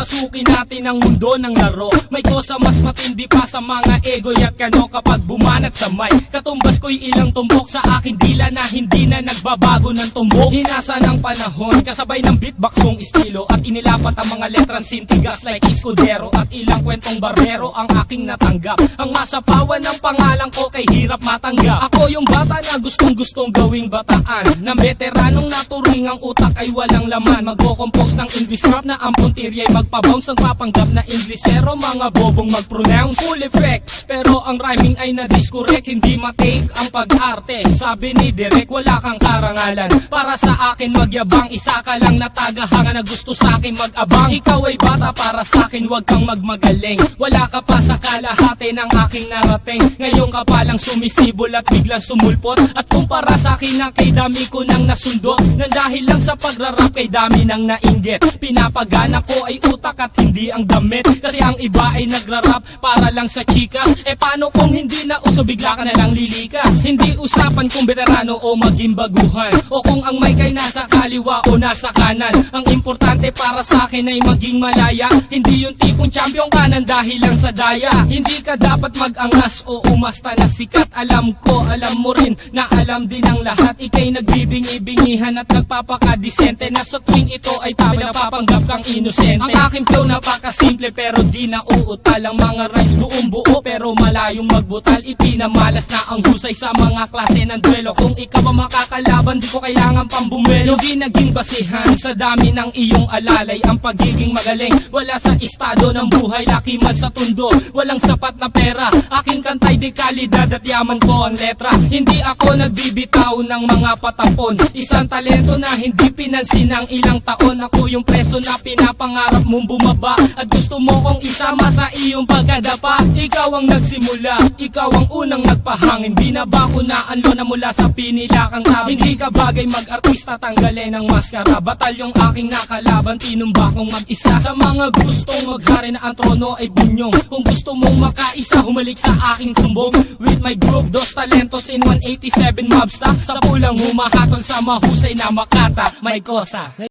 Papasukin natin ang mundo ng laro. May kosa mas matindi pa sa mga egoy at kano kapag bumanat sa mic. Katumbas ko'y ilang tumbok sa aking dila na hindi na nagbabago ng tumbok. Hinasa ng panahon, kasabay ng beatboxong estilo at inilapat ang mga letrang sintigas like Escudero at ilang kwentong barbero ang aking natanggap. Ang masapawan ng pangalan ko kay hirap matanggap. Ako yung bata na gustong gawing bataan, na veteranong naturing ang utak ay walang laman. Magko-compose ng English rap na ang puntirya'y magpabounce. Ang papanggap na Inglesero, mga bobong mag-pronounce. Full effect, pero ang rhyming ay na-discorrect. Hindi matake ang pag-arte. Sabi ni Direk, wala kang karangalan para sa akin magyabang. Isa ka lang na tagahanga na gusto sa akin mag-abang. Ikaw ay bata para sa akin, wag kang magmagaling. Wala ka pa sa kalahati ng aking narating. Ngayon ka palang sumisibol at biglang sumulpot. At kumpara sa akin na kay dami ko nang nasundot. Nang dahil lang sa pagrarap kay dami nang nainggit. Pinapagana ko ay utak at hindi ang damit. Kasi ang iba ay nagrarap para lang sa chikas. E paano kung hindi na uso, bigla ka na lang lilikas? Hindi usapan kung veterano o maging baguhan, o kung ang mic ay nasa kaliwa o nasa kanan. Ang importante para sa akin ay maging malaya. Hindi yung tipong champion ka nang dahil lang sa daya. Hindi ka dapat mag-angas o umasta na sikat. Alam ko, alam mo rin na alam din ang lahat. Ika'y nagbibingi-bingihan at nagpapakadisente na sa tuwing ito ay tabi napapanggap kang inosente. Ang aking flow napakasimple pero di na uutal. Ang mga rhymes buong buo pero malayong magbutal. Ipinamalas na ang husay sa mga klase ng duelo. Kung ikaw ang makakalaban, di ko kailangan pang bumelo. Hindi naging basihan sa dami ng iyong alalay ang pagiging magaling. Wala sa estado ng buhay, laki man sa tundo. Walang sapat na pera, aking kantay di kalidad at yaman ko ang letra. Hindi ako nagbibitaw ng mga patapon. Isang talento na hindi pinansin ng ilang taon. Ako yung preso na pinapangarap mong bumaba at gusto mo kong isama sa iyong pagkadapa. Ikaw ang nagsimula, ikaw ang unang nagpahangin. Di na ba ko naanlo na mula sa pinila kang tabi? Hindi ka bagay mag-artista, tanggalin ang maskara. Batalyong aking nakalaban, tinumba kong mag-isa. Sa mga gustong maghari na ang trono ay bunyong. Kung gusto mong makaisa, humalik sa aking tumbong. With my group, dos talentos in 187 mobsta. Sa pulang humahatol sa mahusay na makata. May kosa.